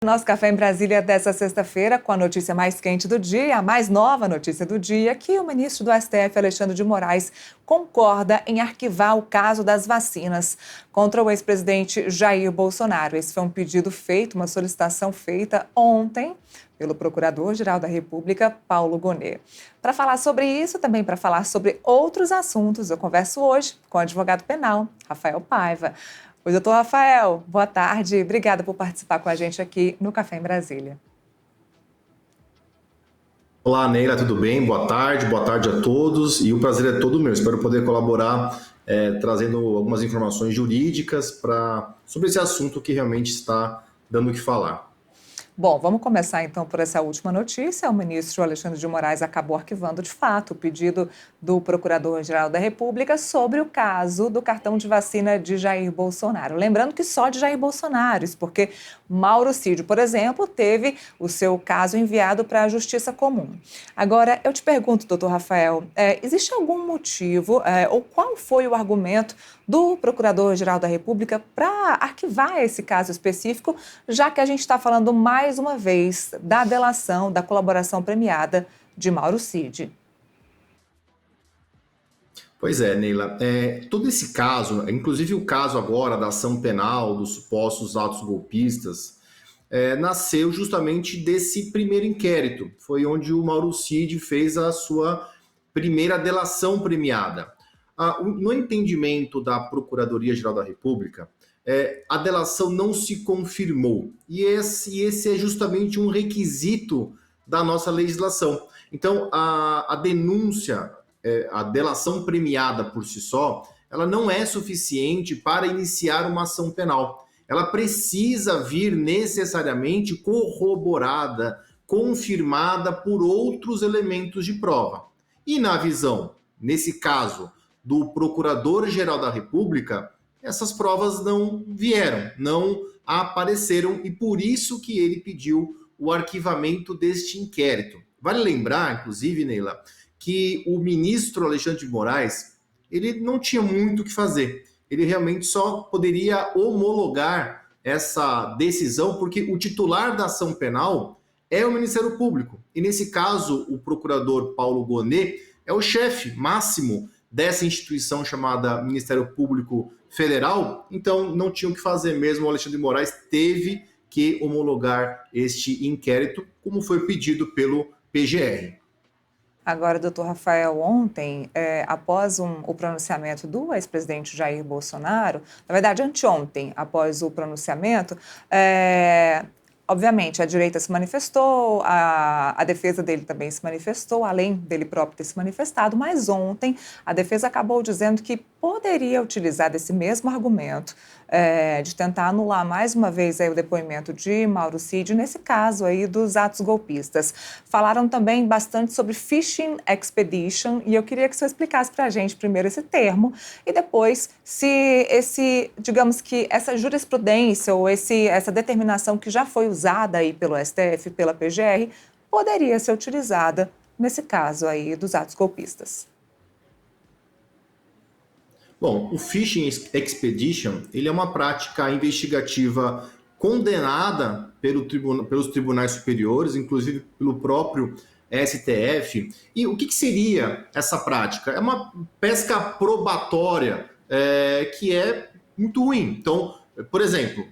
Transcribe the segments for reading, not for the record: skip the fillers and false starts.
nosso Café em Brasília dessa sexta-feira com a notícia mais quente do dia, a mais nova notícia do dia, que o ministro do STF, Alexandre de Moraes, concorda em arquivar o caso das vacinas contra o ex-presidente Jair Bolsonaro. Esse foi um pedido feito, uma solicitação feita ontem pelo Procurador-Geral da República, Paulo Gonet. Para falar sobre isso, também para falar sobre outros assuntos, eu converso hoje com o advogado penal, Rafael Paiva. Oi, doutor Rafael, boa tarde. Obrigada por participar com a gente aqui no Café em Brasília. Olá, Neila, tudo bem? Boa tarde a todos. E o prazer é todo meu. Espero poder colaborar trazendo algumas informações jurídicas sobre esse assunto que realmente está dando o que falar. Bom, vamos começar então por essa última notícia. O ministro Alexandre de Moraes acabou arquivando de fato o pedido do Procurador-Geral da República sobre o caso do cartão de vacina de Jair Bolsonaro. Lembrando que só de Jair Bolsonaro, isso porque Mauro Cid, por exemplo, teve o seu caso enviado para a Justiça Comum. Agora, eu te pergunto, doutor Rafael, existe algum motivo ou qual foi o argumento do Procurador-Geral da República para arquivar esse caso específico, já que a gente está falando mais uma vez da delação, da colaboração premiada de Mauro Cid? Pois é, Neila. Todo esse caso, inclusive o caso agora da ação penal dos supostos atos golpistas, nasceu justamente desse primeiro inquérito. Foi onde o Mauro Cid fez a sua primeira delação premiada. No entendimento da Procuradoria-Geral da República, a delação não se confirmou. E esse é justamente um requisito da nossa legislação. Então, a denúncia, a delação premiada por si só, ela não é suficiente para iniciar uma ação penal. Ela precisa vir necessariamente corroborada, confirmada por outros elementos de prova. E na visão, nesse caso, do Procurador-Geral da República, essas provas não vieram, não apareceram, e por isso que ele pediu o arquivamento deste inquérito. Vale lembrar, inclusive, Neila, que o ministro Alexandre de Moraes, ele não tinha muito o que fazer. Ele realmente só poderia homologar essa decisão, porque o titular da ação penal é o Ministério Público. E nesse caso, o procurador Paulo Gonet é o chefe máximo dessa instituição chamada Ministério Público Federal, então não tinha o que fazer mesmo. O Alexandre de Moraes teve que homologar este inquérito, como foi pedido pelo PGR. Agora, doutor Rafael, ontem, após o pronunciamento do ex-presidente Jair Bolsonaro, na verdade, anteontem, após o pronunciamento, obviamente, a direita se manifestou, a defesa dele também se manifestou, além dele próprio ter se manifestado, mas ontem a defesa acabou dizendo que poderia utilizar desse mesmo argumento de tentar anular mais uma vez o depoimento de Mauro Cid, nesse caso aí dos atos golpistas. Falaram também bastante sobre Fishing Expedition, e eu queria que você explicasse para a gente primeiro esse termo e depois se digamos que essa jurisprudência ou essa determinação que já foi usada aí pelo STF, pela PGR, poderia ser utilizada nesse caso aí dos atos golpistas. Bom, o Fishing Expedition, ele é uma prática investigativa condenada pelos tribunais superiores, inclusive pelo próprio STF. E o que seria essa prática? É uma pesca probatória que é muito ruim. Então, por exemplo,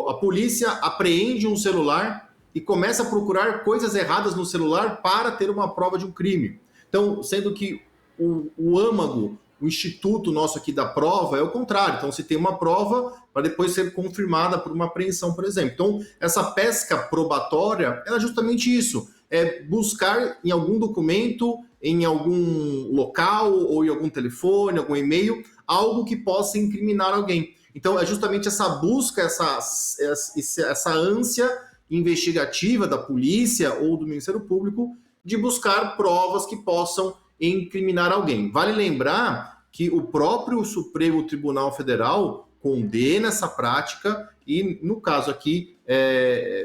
a polícia apreende um celular e começa a procurar coisas erradas no celular para ter uma prova de um crime. Então, sendo que o âmago, o instituto nosso aqui da prova é o contrário. Então, se tem uma prova para depois ser confirmada por uma apreensão, por exemplo. Então, essa pesca probatória é justamente isso. É buscar em algum documento, em algum local, ou em algum telefone, algum e-mail, algo que possa incriminar alguém. Então, é justamente essa busca, essa ânsia investigativa da polícia ou do Ministério Público de buscar provas que possam incriminar alguém. Vale lembrar que o próprio Supremo Tribunal Federal condena essa prática e, no caso aqui,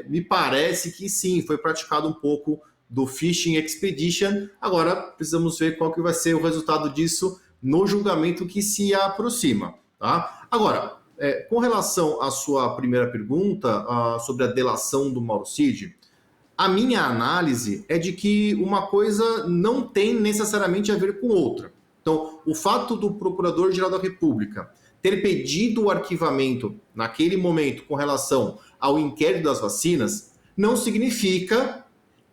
me parece que sim, foi praticado um pouco do Fishing Expedition. Agora, precisamos ver qual que vai ser o resultado disso no julgamento que se aproxima. Tá? Agora, Com relação à sua primeira pergunta, sobre a delação do Mauro Cid, a minha análise é de que uma coisa não tem necessariamente a ver com outra. Então, o fato do Procurador-Geral da República ter pedido o arquivamento naquele momento com relação ao inquérito das vacinas não significa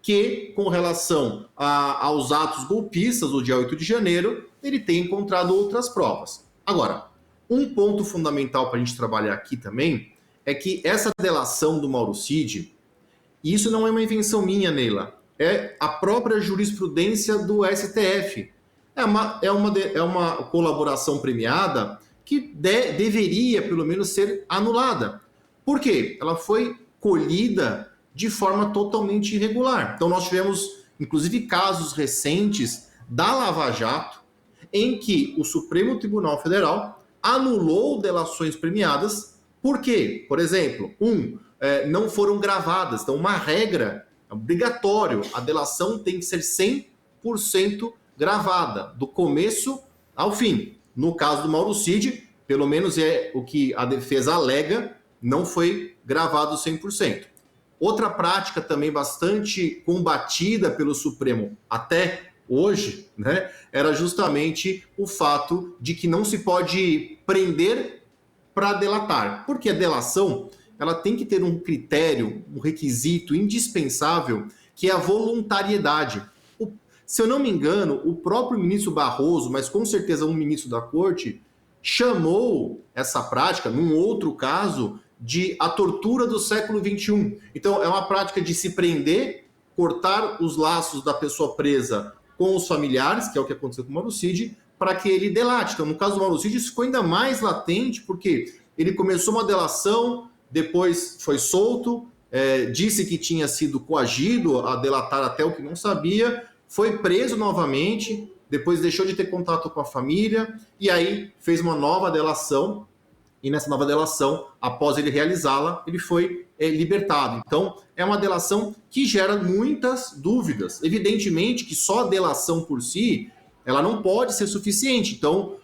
que, com relação aos atos golpistas do dia 8 de janeiro, ele tenha encontrado outras provas. Agora, um ponto fundamental para a gente trabalhar aqui também é que essa delação do Mauro Cid, e isso não é uma invenção minha, Neila, é a própria jurisprudência do STF. É uma colaboração premiada que deveria, pelo menos, ser anulada. Por quê? Ela foi colhida de forma totalmente irregular. Então, nós tivemos, inclusive, casos recentes da Lava Jato, em que o Supremo Tribunal Federal anulou delações premiadas. Por quê? Por exemplo, não foram gravadas. Então, uma regra obrigatória, a delação tem que ser 100% gravada, do começo ao fim. No caso do Mauro Cid, pelo menos é o que a defesa alega, não foi gravado 100%. Outra prática também bastante combatida pelo Supremo até hoje, né, era justamente o fato de que não se pode prender para delatar. Porque a delação, ela tem que ter um critério, um requisito indispensável, que é a voluntariedade. Se eu não me engano, o próprio ministro Barroso, mas com certeza um ministro da Corte, chamou essa prática, num outro caso, de a tortura do século XXI. Então, é uma prática de se prender, cortar os laços da pessoa presa com os familiares, que é o que aconteceu com o Mauro Cid, para que ele delate. Então, no caso do Mauro Cid, isso ficou ainda mais latente, porque ele começou uma delação, depois foi solto, disse que tinha sido coagido a delatar até o que não sabia, foi preso novamente, depois deixou de ter contato com a família, e aí fez uma nova delação, e nessa nova delação, após ele realizá-la, ele foi libertado. Então, é uma delação que gera muitas dúvidas. Evidentemente que só a delação por si, ela não pode ser suficiente. Então,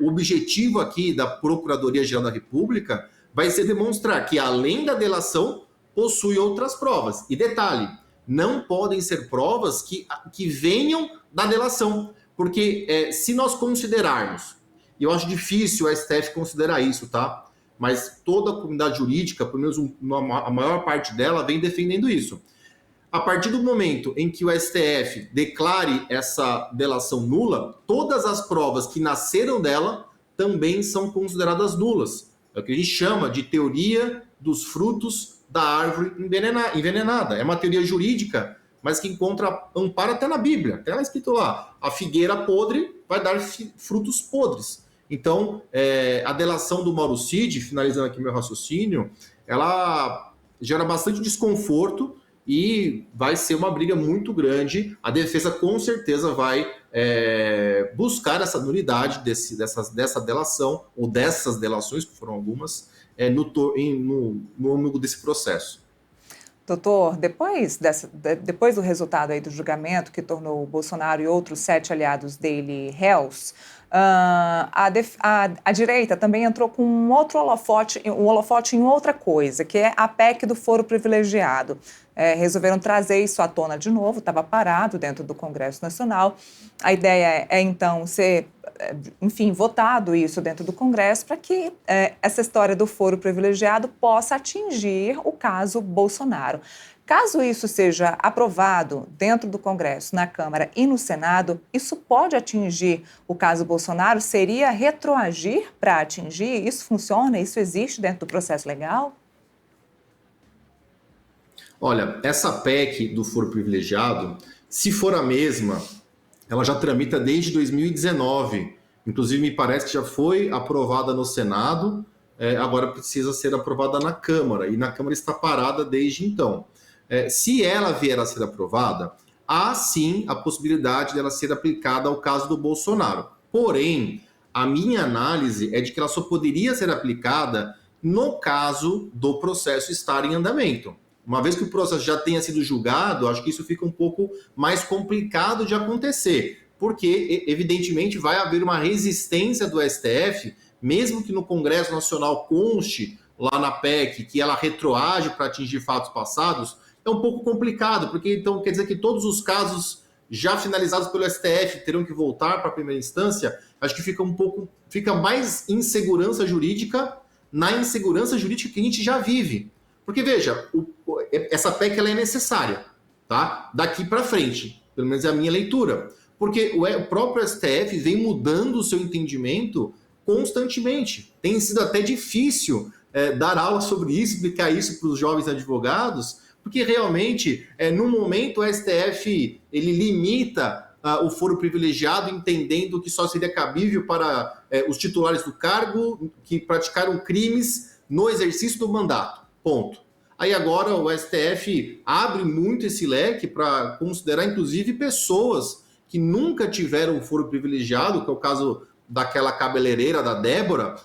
o objetivo aqui da Procuradoria-Geral da República vai ser demonstrar que, além da delação, possui outras provas. E detalhe, não podem ser provas que venham da delação. Porque se nós considerarmos, e eu acho difícil o STF considerar isso, tá? Mas toda a comunidade jurídica, pelo menos a maior parte dela, vem defendendo isso. A partir do momento em que o STF declare essa delação nula, todas as provas que nasceram dela também são consideradas nulas. É o que a gente chama de teoria dos frutos da árvore envenenada. É uma teoria jurídica, mas que encontra amparo até na Bíblia. Até lá escrito lá, a figueira podre vai dar frutos podres. Então, a delação do Mauro Cid, finalizando aqui meu raciocínio, ela gera bastante desconforto e vai ser uma briga muito grande. A defesa com certeza vai buscar essa nulidade dessa delação, ou dessas delações, que foram algumas, no âmbito desse processo. Doutor, depois do resultado aí do julgamento que tornou o Bolsonaro e outros 7 aliados dele réus, a direita também entrou com um holofote em outra coisa, que é a PEC do foro privilegiado. Resolveram trazer isso à tona de novo, estava parado dentro do Congresso Nacional. A ideia é então, ser, votado isso dentro do Congresso para que essa história do foro privilegiado possa atingir o caso Bolsonaro. Caso isso seja aprovado dentro do Congresso, na Câmara e no Senado, isso pode atingir o caso Bolsonaro? Seria retroagir para atingir? Isso funciona? Isso existe dentro do processo legal? Olha, essa PEC do foro privilegiado, se for a mesma, ela já tramita desde 2019. Inclusive, me parece que já foi aprovada no Senado, agora precisa ser aprovada na Câmara, e na Câmara está parada desde então. Se ela vier a ser aprovada, há sim a possibilidade dela ser aplicada ao caso do Bolsonaro. Porém, a minha análise é de que ela só poderia ser aplicada no caso do processo estar em andamento. Uma vez que o processo já tenha sido julgado, acho que isso fica um pouco mais complicado de acontecer, porque, evidentemente, vai haver uma resistência do STF mesmo que no Congresso Nacional conste lá na PEC que ela retroage para atingir fatos passados, é um pouco complicado, porque então quer dizer que todos os casos já finalizados pelo STF terão que voltar para a primeira instância. Acho que fica mais insegurança jurídica na insegurança jurídica que a gente já vive. Porque, veja, essa PEC ela é necessária, tá? Daqui para frente, pelo menos é a minha leitura. Porque o próprio STF vem mudando o seu entendimento constantemente. Tem sido até difícil dar aula sobre isso, explicar isso para os jovens advogados, porque realmente, no momento, o STF ele limita o foro privilegiado, entendendo que só seria cabível para os titulares do cargo que praticaram crimes no exercício do mandato. Ponto. Aí agora o STF abre muito esse leque para considerar, inclusive, pessoas que nunca tiveram foro privilegiado, que é o caso daquela cabeleireira da Débora,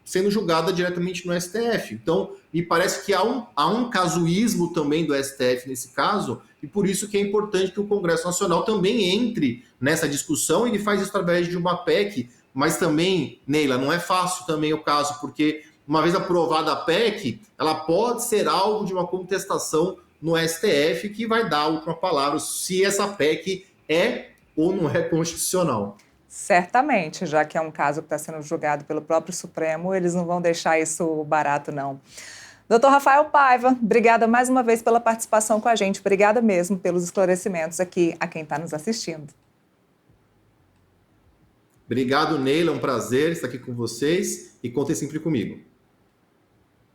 sendo julgada diretamente no STF. Então, me parece que há um casuísmo também do STF nesse caso, e por isso que é importante que o Congresso Nacional também entre nessa discussão, e ele faz isso através de uma PEC, mas também, Neila, não é fácil também o caso, porque uma vez aprovada a PEC, ela pode ser alvo de uma contestação no STF, que vai dar a última palavra se essa PEC é ou não é constitucional. Certamente, já que é um caso que está sendo julgado pelo próprio Supremo, eles não vão deixar isso barato, não. Doutor Rafael Paiva, obrigada mais uma vez pela participação com a gente. Obrigada mesmo pelos esclarecimentos aqui a quem está nos assistindo. Obrigado, Neila. É um prazer estar aqui com vocês e contem sempre comigo.